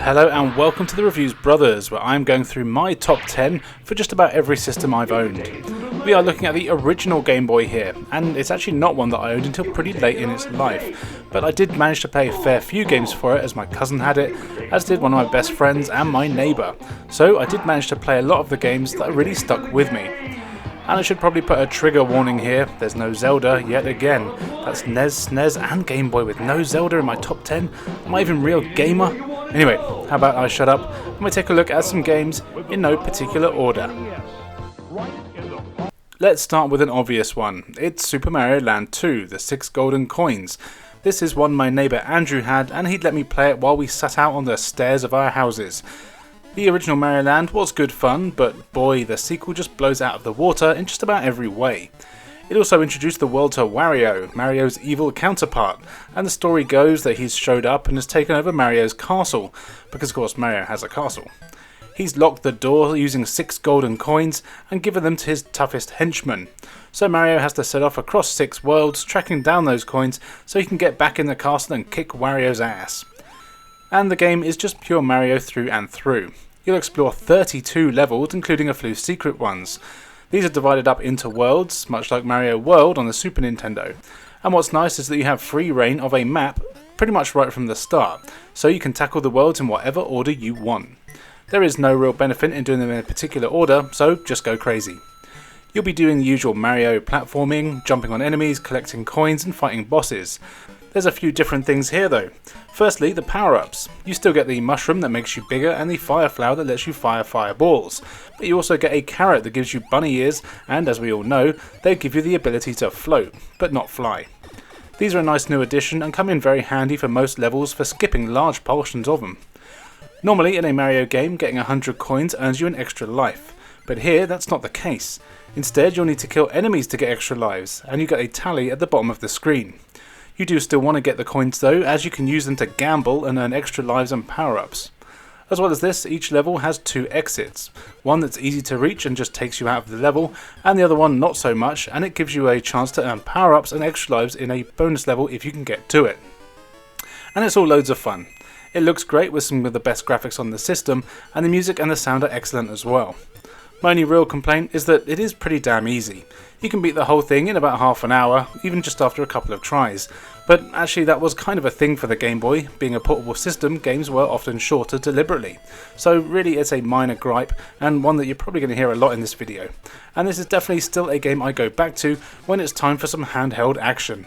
Hello and welcome to the Reviews Brothers, where I'm going through my top 10 for just about every system I've owned. We are looking at the original Game Boy here, and it's actually not one that I owned until pretty late in its life, but I did manage to play a fair few games for it as my cousin had it, as did one of my best friends and my neighbour, so I did manage to play a lot of the games that really stuck with me. And I should probably put a trigger warning here, there's no Zelda yet again. That's NES, SNES and Game Boy with no Zelda in my top 10? Am I even a real gamer? Anyway, how about I shut up and we take a look at some games in no particular order. Let's start with an obvious one. It's Super Mario Land 2, the 6 golden coins. This is one my neighbour Andrew had, and he'd let me play it while we sat out on the stairs of our houses. The original Mario Land was good fun, but boy, the sequel just blows out of the water in just about every way. It also introduced the world to Wario, Mario's evil counterpart, and the story goes that he's showed up and has taken over Mario's castle, because of course Mario has a castle. He's locked the door using 6 golden coins and given them to his toughest henchman. So Mario has to set off across 6 worlds, tracking down those coins so he can get back in the castle and kick Wario's ass. And the game is just pure Mario through and through. You'll explore 32 levels, including a few secret ones. These are divided up into worlds, much like Mario World on the Super Nintendo. And what's nice is that you have free reign of a map pretty much right from the start, so you can tackle the worlds in whatever order you want. There is no real benefit in doing them in a particular order, so just go crazy. You'll be doing the usual Mario platforming, jumping on enemies, collecting coins and fighting bosses. There's a few different things here though. Firstly, the power-ups. You still get the mushroom that makes you bigger and the fire flower that lets you fire fireballs. But you also get a carrot that gives you bunny ears, and as we all know, they give you the ability to float, but not fly. These are a nice new addition and come in very handy for most levels for skipping large portions of them. Normally in a Mario game, getting 100 coins earns you an extra life, but here that's not the case. Instead, you'll need to kill enemies to get extra lives, and you get a tally at the bottom of the screen. You do still want to get the coins though, as you can use them to gamble and earn extra lives and power-ups. As well as this, each level has 2 exits. One that's easy to reach and just takes you out of the level, and the other one not so much, and it gives you a chance to earn power-ups and extra lives in a bonus level if you can get to it. And it's all loads of fun. It looks great with some of the best graphics on the system, and the music and the sound are excellent as well. My only real complaint is that it is pretty damn easy. You can beat the whole thing in about half an hour, even just after a couple of tries. But actually that was kind of a thing for the Game Boy. Being a portable system, games were often shorter deliberately. So really it's a minor gripe, and one that you're probably going to hear a lot in this video. And this is definitely still a game I go back to when it's time for some handheld action.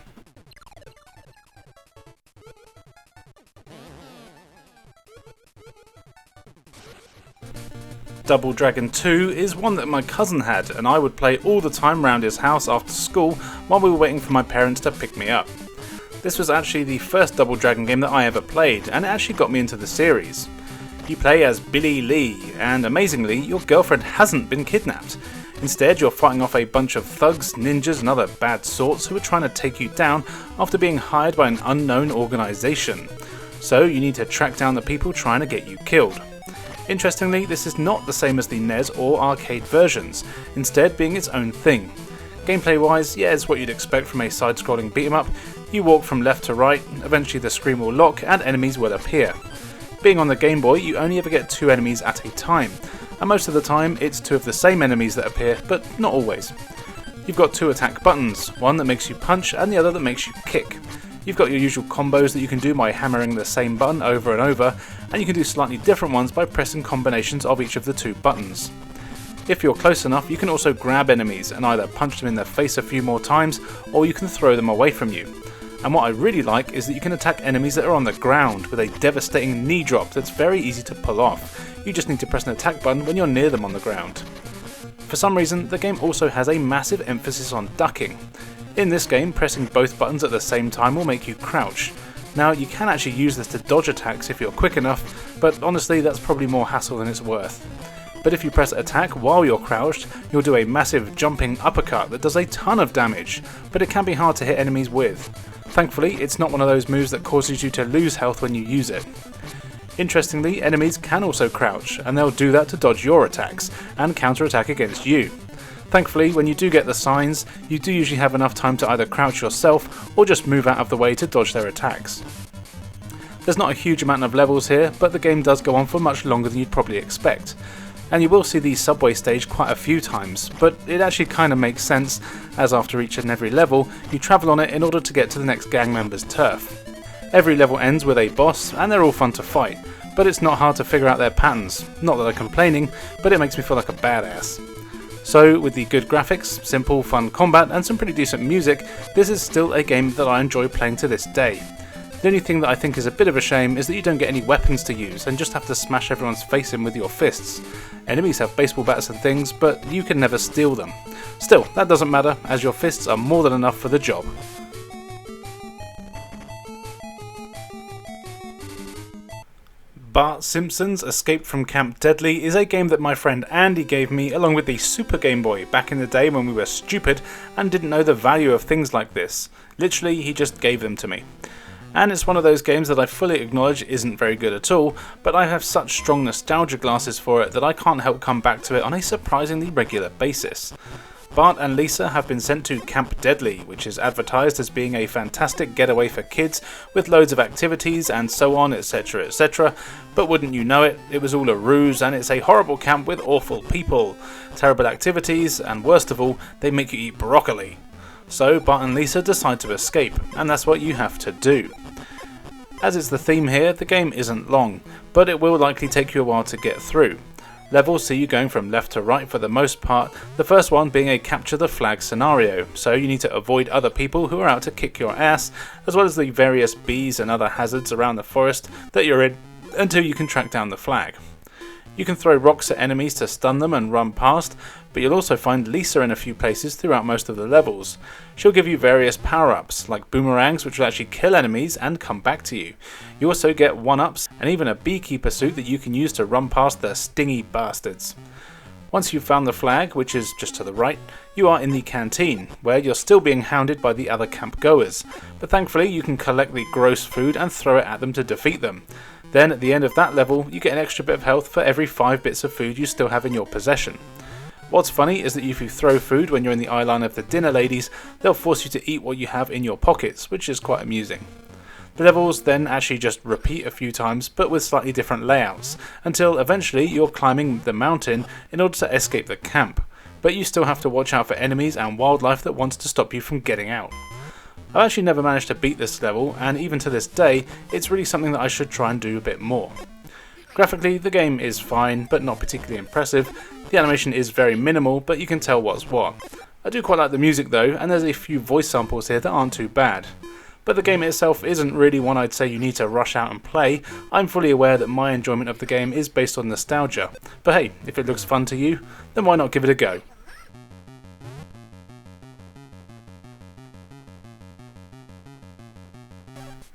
Double Dragon 2 is one that my cousin had, and I would play all the time round his house after school while we were waiting for my parents to pick me up. This was actually the first Double Dragon game that I ever played, and it actually got me into the series. You play as Billy Lee, and amazingly, your girlfriend hasn't been kidnapped. Instead, you're fighting off a bunch of thugs, ninjas and other bad sorts who are trying to take you down after being hired by an unknown organisation. So you need to track down the people trying to get you killed. Interestingly, this is not the same as the NES or arcade versions, instead being its own thing. Gameplay wise, yeah, it's what you'd expect from a side-scrolling beat-em-up. You walk from left to right, eventually the screen will lock and enemies will appear. Being on the Game Boy, you only ever get 2 enemies at a time, and most of the time it's 2 of the same enemies that appear, but not always. You've got 2 attack buttons, one that makes you punch and the other that makes you kick. You've got your usual combos that you can do by hammering the same button over and over, and you can do slightly different ones by pressing combinations of each of the 2 buttons. If you're close enough, you can also grab enemies and either punch them in the face a few more times, or you can throw them away from you. And what I really like is that you can attack enemies that are on the ground with a devastating knee drop that's very easy to pull off. You just need to press an attack button when you're near them on the ground. For some reason, the game also has a massive emphasis on ducking. In this game, pressing both buttons at the same time will make you crouch. Now, you can actually use this to dodge attacks if you're quick enough, but honestly that's probably more hassle than it's worth. But if you press attack while you're crouched, you'll do a massive jumping uppercut that does a ton of damage, but it can be hard to hit enemies with. Thankfully, it's not one of those moves that causes you to lose health when you use it. Interestingly, enemies can also crouch, and they'll do that to dodge your attacks, and counter-attack against you. Thankfully, when you do get the signs, you do usually have enough time to either crouch yourself or just move out of the way to dodge their attacks. There's not a huge amount of levels here, but the game does go on for much longer than you'd probably expect. And you will see the subway stage quite a few times, but it actually kind of makes sense, as after each and every level, you travel on it in order to get to the next gang member's turf. Every level ends with a boss, and they're all fun to fight, but it's not hard to figure out their patterns. Not that I'm complaining, but it makes me feel like a badass. So, with the good graphics, simple, fun combat, and some pretty decent music, this is still a game that I enjoy playing to this day. The only thing that I think is a bit of a shame is that you don't get any weapons to use and just have to smash everyone's face in with your fists. Enemies have baseball bats and things, but you can never steal them. Still, that doesn't matter, as your fists are more than enough for the job. Bart Simpson's Escape from Camp Deadly is a game that my friend Andy gave me along with the Super Game Boy back in the day when we were stupid and didn't know the value of things like this. Literally, he just gave them to me. And it's one of those games that I fully acknowledge isn't very good at all, but I have such strong nostalgia glasses for it that I can't help come back to it on a surprisingly regular basis. Bart and Lisa have been sent to Camp Deadly, which is advertised as being a fantastic getaway for kids with loads of activities and so on, etc, etc, but wouldn't you know it, it was all a ruse and it's a horrible camp with awful people, terrible activities, and worst of all, they make you eat broccoli. So Bart and Lisa decide to escape, and that's what you have to do. As it's the theme here, the game isn't long, but it will likely take you a while to get through. Levels see you going from left to right for the most part, the first one being a capture the flag scenario, so you need to avoid other people who are out to kick your ass, as well as the various bees and other hazards around the forest that you're in until you can track down the flag. You can throw rocks at enemies to stun them and run past, but you'll also find Lisa in a few places throughout most of the levels. She'll give you various power-ups, like boomerangs which will actually kill enemies and come back to you. You also get 1-ups and even a beekeeper suit that you can use to run past the stingy bastards. Once you've found the flag, which is just to the right, you are in the canteen, where you're still being hounded by the other camp goers, but thankfully you can collect the gross food and throw it at them to defeat them. Then at the end of that level, you get an extra bit of health for every 5 bits of food you still have in your possession. What's funny is that if you throw food when you're in the eye line of the dinner ladies, they'll force you to eat what you have in your pockets, which is quite amusing. The levels then actually just repeat a few times, but with slightly different layouts, until eventually you're climbing the mountain in order to escape the camp, but you still have to watch out for enemies and wildlife that wants to stop you from getting out. I've actually never managed to beat this level, and even to this day, it's really something that I should try and do a bit more. Graphically, the game is fine, but not particularly impressive. The animation is very minimal, but you can tell what's what. I do quite like the music though, and there's a few voice samples here that aren't too bad. But the game itself isn't really one I'd say you need to rush out and play. I'm fully aware that my enjoyment of the game is based on nostalgia, but hey, if it looks fun to you, then why not give it a go?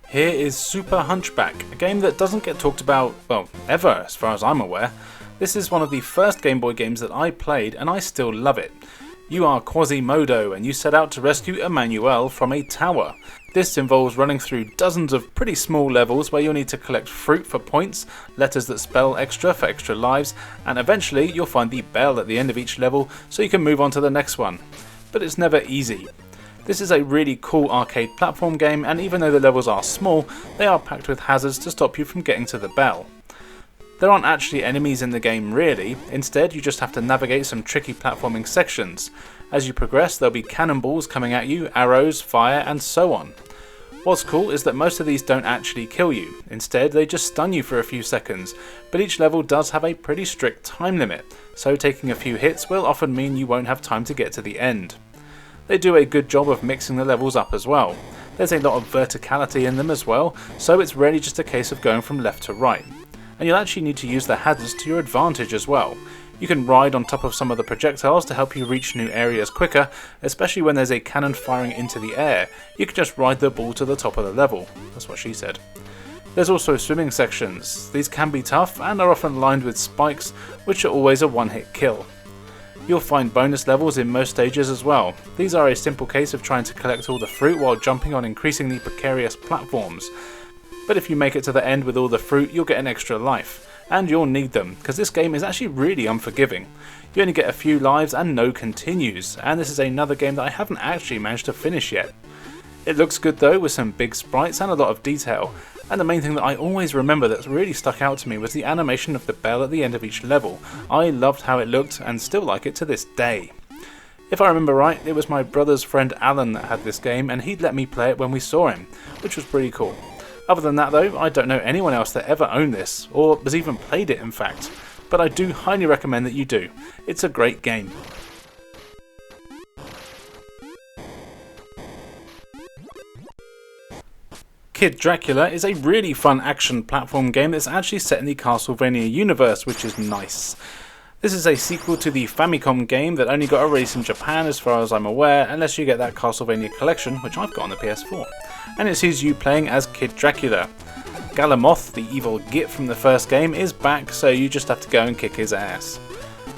Here is Super Hunchback, a game that doesn't get talked about, well, ever as far as I'm aware. This is one of the first Game Boy games that I played and I still love it. You are Quasimodo and you set out to rescue Emmanuel from a tower. This involves running through dozens of pretty small levels where you'll need to collect fruit for points, letters that spell extra for extra lives, and eventually you'll find the bell at the end of each level so you can move on to the next one. But it's never easy. This is a really cool arcade platform game, and even though the levels are small, they are packed with hazards to stop you from getting to the bell. There aren't actually enemies in the game really, instead you just have to navigate some tricky platforming sections. As you progress there'll be cannonballs coming at you, arrows, fire and so on. What's cool is that most of these don't actually kill you, instead they just stun you for a few seconds, but each level does have a pretty strict time limit, so taking a few hits will often mean you won't have time to get to the end. They do a good job of mixing the levels up as well. There's a lot of verticality in them as well, so it's rarely just a case of going from left to right. And you'll actually need to use the hazards to your advantage as well. You can ride on top of some of the projectiles to help you reach new areas quicker, especially when there's a cannon firing into the air. You can just ride the ball to the top of the level. That's what she said. There's also swimming sections. These can be tough and are often lined with spikes, which are always a one-hit kill. You'll find bonus levels in most stages as well. These are a simple case of trying to collect all the fruit while jumping on increasingly precarious platforms. But if you make it to the end with all the fruit, you'll get an extra life. And you'll need them, because this game is actually really unforgiving. You only get a few lives and no continues, and this is another game that I haven't actually managed to finish yet. It looks good though, with some big sprites and a lot of detail, and the main thing that I always remember that's really stuck out to me was the animation of the bell at the end of each level. I loved how it looked and still like it to this day. If I remember right, it was my brother's friend Alan that had this game, and he'd let me play it when we saw him, which was pretty cool. Other than that though, I don't know anyone else that ever owned this, or has even played it in fact, but I do highly recommend that you do. It's a great game. Kid Dracula is a really fun action platform game that's actually set in the Castlevania universe, which is nice. This is a sequel to the Famicom game that only got a release in Japan as far as I'm aware, unless you get that Castlevania collection, which I've got on the PS4. And it sees you playing as Kid Dracula. Galamoth, the evil git from the first game, is back, so you just have to go and kick his ass.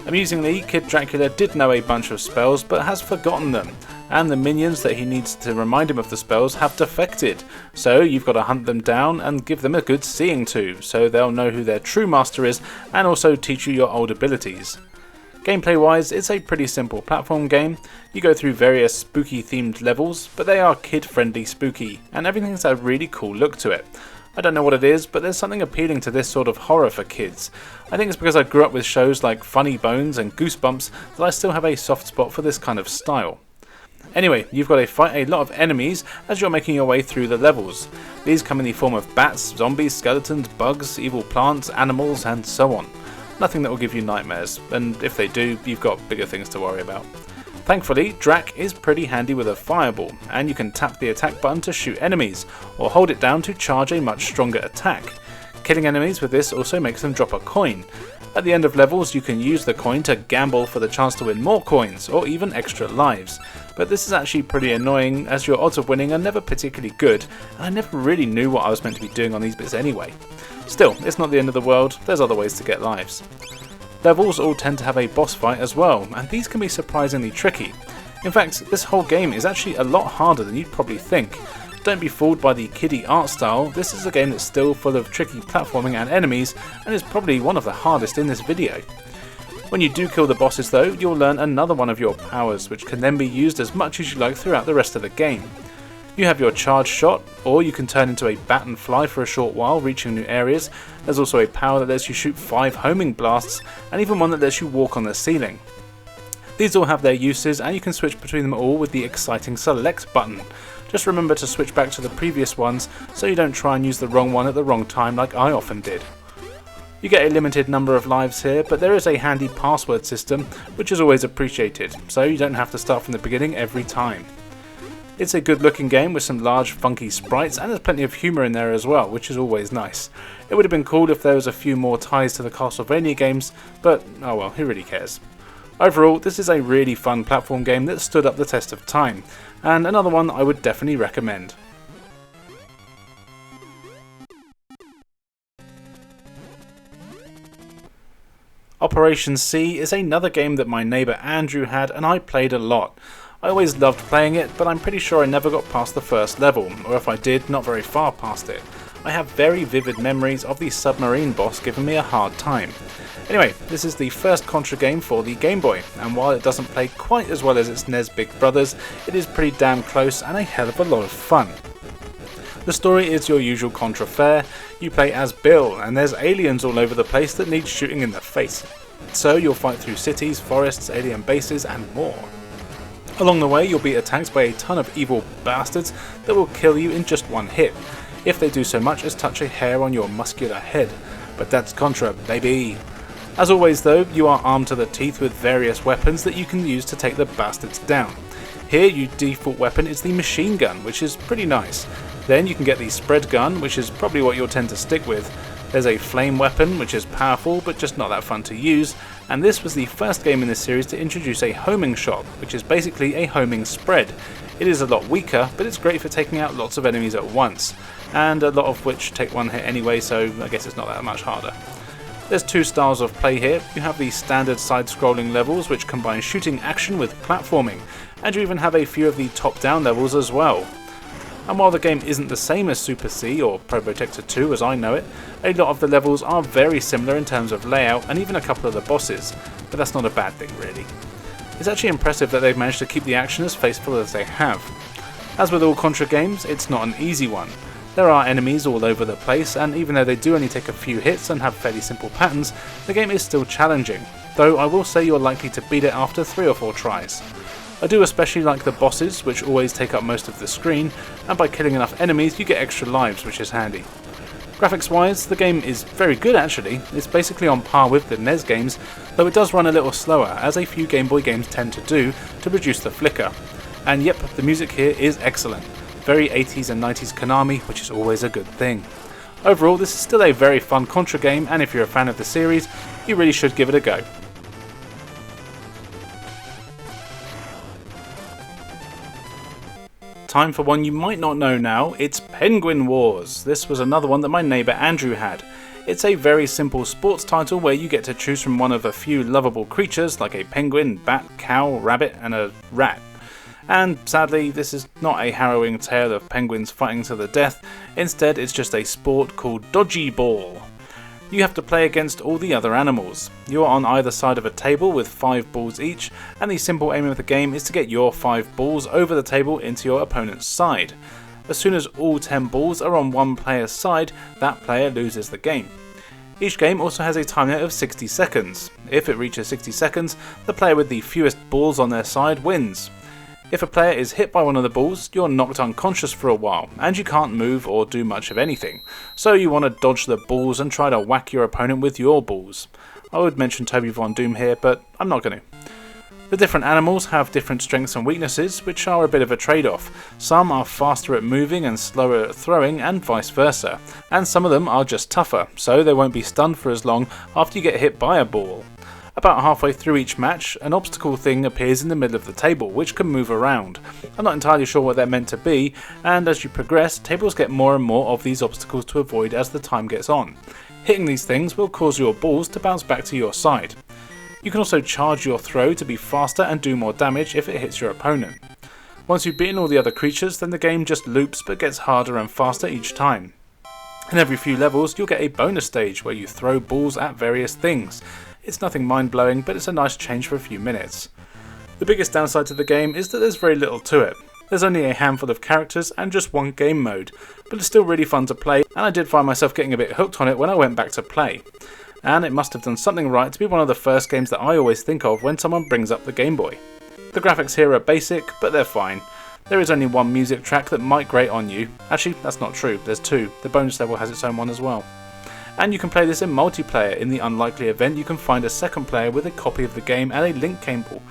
Amusingly, Kid Dracula did know a bunch of spells, but has forgotten them, and the minions that he needs to remind him of the spells have defected, so you've got to hunt them down and give them a good seeing to, so they'll know who their true master is, and also teach you your old abilities. Gameplay wise, it's a pretty simple platform game. You go through various spooky themed levels, but they are kid friendly spooky, and everything's a really cool look to it. I don't know what it is, but there's something appealing to this sort of horror for kids. I think it's because I grew up with shows like Funny Bones and Goosebumps that I still have a soft spot for this kind of style. Anyway, you've got to fight a lot of enemies as you're making your way through the levels. These come in the form of bats, zombies, skeletons, bugs, evil plants, animals, and so on. Nothing that will give you nightmares, and if they do, you've got bigger things to worry about. Thankfully, Drac is pretty handy with a fireball, and you can tap the attack button to shoot enemies, or hold it down to charge a much stronger attack. Killing enemies with this also makes them drop a coin. At the end of levels, you can use the coin to gamble for the chance to win more coins, or even extra lives. But this is actually pretty annoying, as your odds of winning are never particularly good, and I never really knew what I was meant to be doing on these bits anyway. Still, it's not the end of the world, there's other ways to get lives. Levels all tend to have a boss fight as well, and these can be surprisingly tricky. In fact, this whole game is actually a lot harder than you'd probably think. Don't be fooled by the kiddie art style, this is a game that's still full of tricky platforming and enemies, and is probably one of the hardest in this video. When you do kill the bosses though, you'll learn another one of your powers, which can then be used as much as you like throughout the rest of the game. You have your charge shot, or you can turn into a bat and fly for a short while, reaching new areas. There's also a power that lets you shoot 5 homing blasts, and even one that lets you walk on the ceiling. These all have their uses, and you can switch between them all with the exciting select button. Just remember to switch back to the previous ones, so you don't try and use the wrong one at the wrong time like I often did. You get a limited number of lives here, but there is a handy password system, which is always appreciated, so you don't have to start from the beginning every time. It's a good looking game with some large funky sprites, and there's plenty of humour in there as well, which is always nice. It would have been cool if there was a few more ties to the Castlevania games, but oh well, who really cares. Overall, this is a really fun platform game that stood up the test of time, and another one I would definitely recommend. Operation C is another game that my neighbour Andrew had and I played a lot. I always loved playing it, but I'm pretty sure I never got past the first level, or if I did, not very far past it. I have very vivid memories of the submarine boss giving me a hard time. Anyway, this is the first Contra game for the Game Boy, and while it doesn't play quite as well as its NES big brothers, it is pretty damn close and a hell of a lot of fun. The story is your usual Contra fare. You play as Bill, and there's aliens all over the place that need shooting in the face. So you'll fight through cities, forests, alien bases, and more. Along the way, you'll be attacked by a ton of evil bastards that will kill you in just one hit, if they do so much as touch a hair on your muscular head. But that's Contra, baby! As always though, you are armed to the teeth with various weapons that you can use to take the bastards down. Here, your default weapon is the machine gun, which is pretty nice. Then you can get the spread gun, which is probably what you'll tend to stick with. There's a flame weapon, which is powerful but just not that fun to use, and this was the first game in this series to introduce a homing shot, which is basically a homing spread. It is a lot weaker, but it's great for taking out lots of enemies at once, and a lot of which take one hit anyway, so I guess it's not that much harder. There's two styles of play here. You have the standard side-scrolling levels, which combine shooting action with platforming, and you even have a few of the top-down levels as well. And while the game isn't the same as Super C or Pro Protector 2 as I know it, a lot of the levels are very similar in terms of layout and even a couple of the bosses, but that's not a bad thing really. It's actually impressive that they've managed to keep the action as faithful as they have. As with all Contra games, it's not an easy one. There are enemies all over the place, and even though they do only take a few hits and have fairly simple patterns, the game is still challenging, though I will say you're likely to beat it after 3 or 4 tries. I do especially like the bosses, which always take up most of the screen, and by killing enough enemies you get extra lives, which is handy. Graphics wise, the game is very good actually. It's basically on par with the NES games, though it does run a little slower, as a few Game Boy games tend to do to reduce the flicker. And yep, the music here is excellent. Very 80s and 90s Konami, which is always a good thing. Overall, this is still a very fun Contra game, and if you're a fan of the series, you really should give it a go. Time for one you might not know now, it's Penguin Wars. This was another one that my neighbour Andrew had. It's a very simple sports title where you get to choose from one of a few lovable creatures like a penguin, bat, cow, rabbit and a rat. And sadly, this is not a harrowing tale of penguins fighting to the death, instead it's just a sport called Dodgy Ball. You have to play against all the other animals. You are on either side of a table with 5 balls each, and the simple aim of the game is to get your 5 balls over the table into your opponent's side. As soon as all 10 balls are on one player's side, that player loses the game. Each game also has a time limit of 60 seconds. If it reaches 60 seconds, the player with the fewest balls on their side wins. If a player is hit by one of the balls, you're knocked unconscious for a while, and you can't move or do much of anything, so you want to dodge the balls and try to whack your opponent with your balls. I would mention Toby Von Doom here, but I'm not going to. The different animals have different strengths and weaknesses, which are a bit of a trade-off. Some are faster at moving and slower at throwing, and vice versa, and some of them are just tougher, so they won't be stunned for as long after you get hit by a ball. About halfway through each match, an obstacle thing appears in the middle of the table, which can move around. I'm not entirely sure what they're meant to be, and as you progress, tables get more and more of these obstacles to avoid as the time gets on. Hitting these things will cause your balls to bounce back to your side. You can also charge your throw to be faster and do more damage if it hits your opponent. Once you've beaten all the other creatures, then the game just loops but gets harder and faster each time. In every few levels, you'll get a bonus stage where you throw balls at various things. It's nothing mind-blowing, but it's a nice change for a few minutes. The biggest downside to the game is that there's very little to it. There's only a handful of characters and just one game mode, but it's still really fun to play, and I did find myself getting a bit hooked on it when I went back to play. And it must have done something right to be one of the first games that I always think of when someone brings up the Game Boy. The graphics here are basic, but they're fine. There is only one music track that might grate on you. Actually, that's not true, there's 2. The bonus level has its own one as well. And you can play this in multiplayer. In the unlikely event you can find a second player with a copy of the game and a link cable.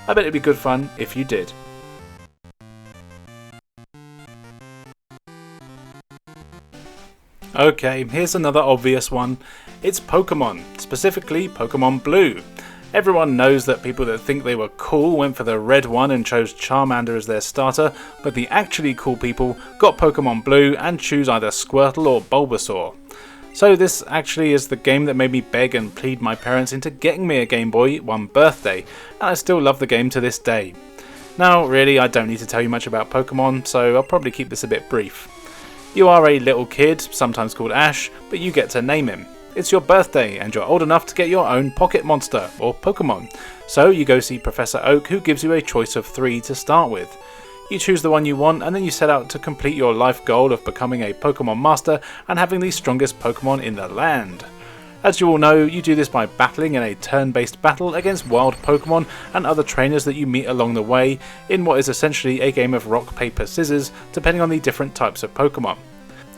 I bet it'd be good fun if you did. Okay, here's another obvious one. It's Pokémon, specifically Pokémon Blue. Everyone knows that people that think they were cool went for the red one and chose Charmander as their starter, but the actually cool people got Pokémon Blue and choose either Squirtle or Bulbasaur. So this actually is the game that made me beg and plead my parents into getting me a Game Boy one birthday, and I still love the game to this day. Now really, I don't need to tell you much about Pokemon, so I'll probably keep this a bit brief. You are a little kid, sometimes called Ash, but you get to name him. It's your birthday and you're old enough to get your own pocket monster, or Pokemon. So you go see Professor Oak, who gives you a choice of 3 to start with. You choose the one you want and then you set out to complete your life goal of becoming a Pokemon Master and having the strongest Pokemon in the land. As you all know, you do this by battling in a turn-based battle against wild Pokemon and other trainers that you meet along the way in what is essentially a game of rock, paper, scissors, depending on the different types of Pokemon.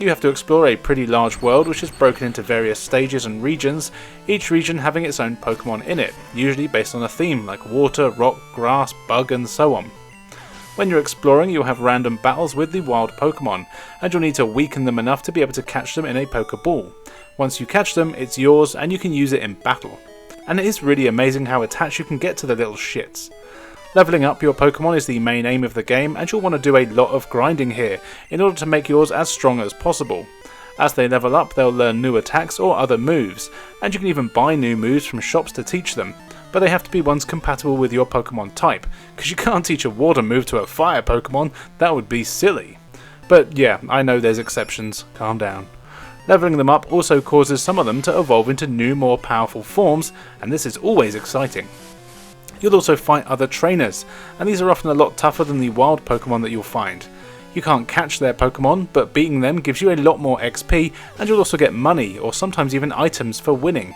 You have to explore a pretty large world which is broken into various stages and regions, each region having its own Pokemon in it, usually based on a theme like water, rock, grass, bug and so on. When you're exploring, you'll have random battles with the wild Pokemon, and you'll need to weaken them enough to be able to catch them in a Pokeball. Once you catch them, it's yours and you can use it in battle. And it is really amazing how attached you can get to the little shits. Leveling up your Pokemon is the main aim of the game, and you'll want to do a lot of grinding here in order to make yours as strong as possible. As they level up, they'll learn new attacks or other moves, and you can even buy new moves from shops to teach them, but they have to be ones compatible with your Pokemon type, because you can't teach a water move to a fire Pokemon, that would be silly. But yeah, I know there's exceptions, calm down. Leveling them up also causes some of them to evolve into new, more powerful forms, and this is always exciting. You'll also fight other trainers, and these are often a lot tougher than the wild Pokemon that you'll find. You can't catch their Pokemon, but beating them gives you a lot more XP, and you'll also get money, or sometimes even items for winning.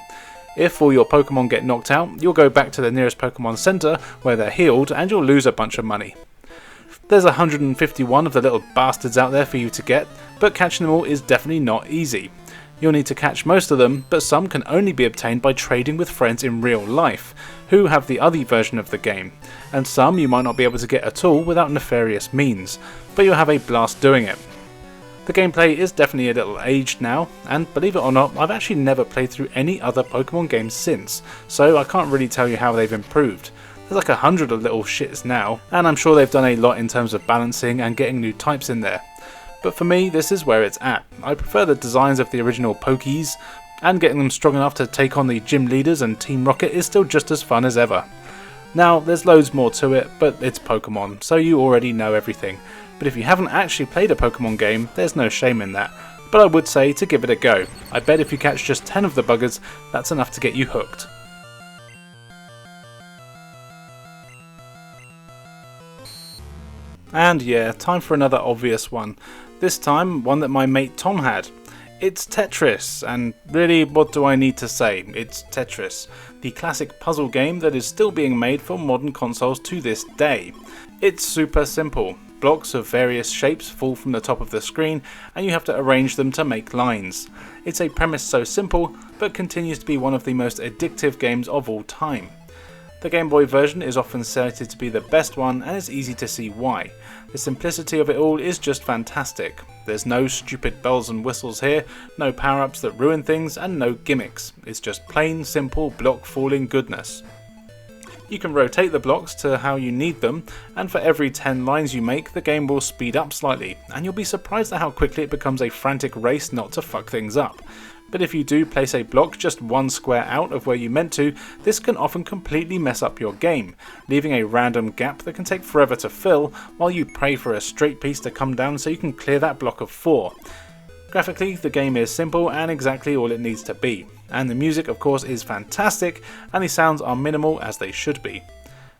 If all your Pokemon get knocked out, you'll go back to the nearest Pokemon Center where they're healed, and you'll lose a bunch of money. There's 151 of the little bastards out there for you to get, but catching them all is definitely not easy. You'll need to catch most of them, but some can only be obtained by trading with friends in real life, who have the other version of the game, and some you might not be able to get at all without nefarious means, but you'll have a blast doing it. The gameplay is definitely a little aged now, and believe it or not, I've actually never played through any other Pokemon games since, so I can't really tell you how they've improved. There's like 100 of little shits now, and I'm sure they've done a lot in terms of balancing and getting new types in there. But for me, this is where it's at. I prefer the designs of the original Pokies, and getting them strong enough to take on the gym leaders and Team Rocket is still just as fun as ever. Now, there's loads more to it, but it's Pokemon, so you already know everything. But if you haven't actually played a Pokemon game, there's no shame in that. But I would say to give it a go. I bet if you catch just 10 of the buggers, that's enough to get you hooked. And yeah, time for another obvious one. This time, one that my mate Tom had. It's Tetris, and really, what do I need to say? It's Tetris, the classic puzzle game that is still being made for modern consoles to this day. It's super simple. Blocks of various shapes fall from the top of the screen, and you have to arrange them to make lines. It's a premise so simple, but continues to be one of the most addictive games of all time. The Game Boy version is often cited to be the best one, and it's easy to see why. The simplicity of it all is just fantastic. There's no stupid bells and whistles here, no power-ups that ruin things, and no gimmicks. It's just plain, simple, block-falling goodness. You can rotate the blocks to how you need them, and for every 10 lines you make, the game will speed up slightly, and you'll be surprised at how quickly it becomes a frantic race not to fuck things up. But if you do place a block just one square out of where you meant to, this can often completely mess up your game, leaving a random gap that can take forever to fill while you pray for a straight piece to come down so you can clear that block of 4. Graphically, the game is simple and exactly all it needs to be, and the music of course is fantastic, and the sounds are minimal as they should be.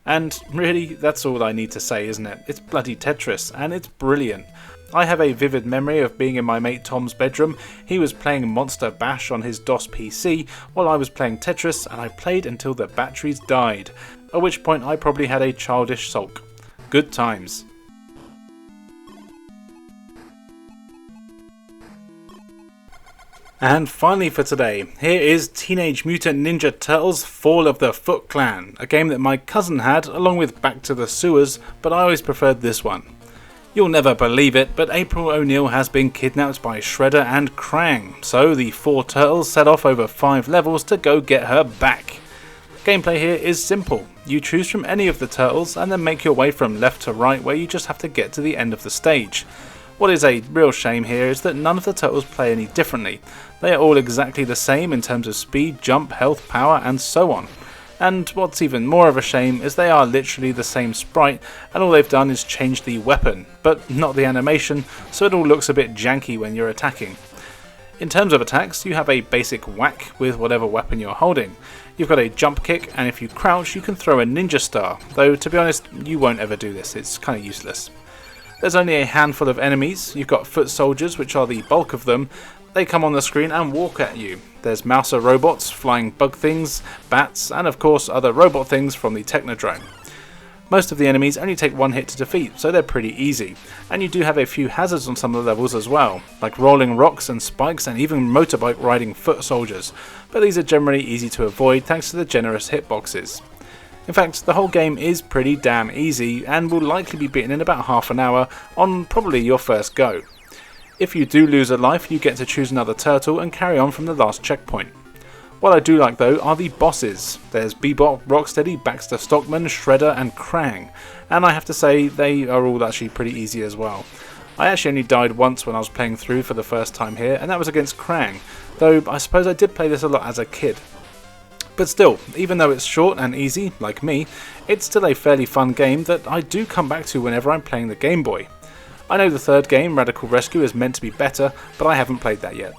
And really, that's all I need to say, isn't it? It's bloody Tetris, and it's brilliant. I have a vivid memory of being in my mate Tom's bedroom. He was playing Monster Bash on his DOS PC while I was playing Tetris, and I played until the batteries died, at which point I probably had a childish sulk. Good times. And finally for today, here is Teenage Mutant Ninja Turtles Fall of the Foot Clan, a game that my cousin had along with Back to the Sewers, but I always preferred this one. You'll never believe it, but April O'Neil has been kidnapped by Shredder and Krang, so the 4 turtles set off over 5 levels to go get her back. Gameplay here is simple. You choose from any of the turtles and then make your way from left to right where you just have to get to the end of the stage. What is a real shame here is that none of the turtles play any differently. They are all exactly the same in terms of speed, jump, health, power and so on. And what's even more of a shame is they are literally the same sprite, and all they've done is change the weapon, but not the animation, so it all looks a bit janky when you're attacking. In terms of attacks, you have a basic whack with whatever weapon you're holding. You've got a jump kick, and if you crouch you can throw a ninja star, though to be honest you won't ever do this, it's kind of useless. There's only a handful of enemies. You've got foot soldiers, which are the bulk of them. They come on the screen and walk at you. There's Mouser robots, flying bug things, bats, and of course other robot things from the Technodrome. Most of the enemies only take one hit to defeat, so they're pretty easy. And you do have a few hazards on some of the levels as well, like rolling rocks and spikes and even motorbike riding foot soldiers, but these are generally easy to avoid thanks to the generous hitboxes. In fact, the whole game is pretty damn easy and will likely be beaten in about half an hour on probably your first go. If you do lose a life, you get to choose another turtle and carry on from the last checkpoint. What I do like though are the bosses. There's Bebop, Rocksteady, Baxter Stockman, Shredder and Krang, and I have to say they are all actually pretty easy as well. I actually only died once when I was playing through for the first time here, and that was against Krang, though I suppose I did play this a lot as a kid. But still, even though it's short and easy, like me, it's still a fairly fun game that I do come back to whenever I'm playing the Game Boy. I know the third game, Radical Rescue, is meant to be better, but I haven't played that yet.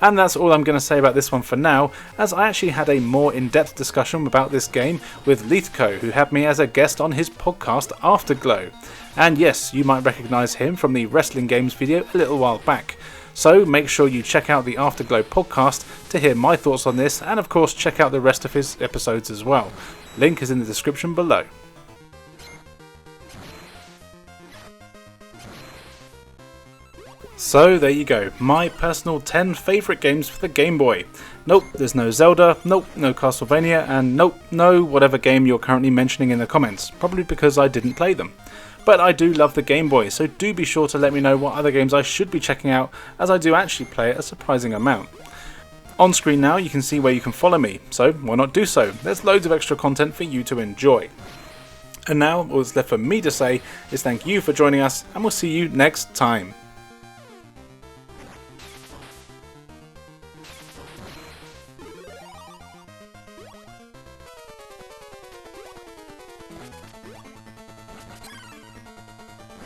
And that's all I'm going to say about this one for now, as I actually had a more in-depth discussion about this game with Lithko, who had me as a guest on his podcast Afterglow. And yes, you might recognise him from the wrestling games video a little while back. So make sure you check out the Afterglow podcast to hear my thoughts on this, and of course check out the rest of his episodes as well. Link is in the description below. So there you go, my personal 10 favourite games for the Game Boy. Nope, there's no Zelda, nope, no Castlevania, and nope, no whatever game you're currently mentioning in the comments, probably because I didn't play them. But I do love the Game Boy, so do be sure to let me know what other games I should be checking out, as I do actually play a surprising amount. On screen now you can see where you can follow me, so why not do so? There's loads of extra content for you to enjoy. And now all that's left for me to say is thank you for joining us, and we'll see you next time.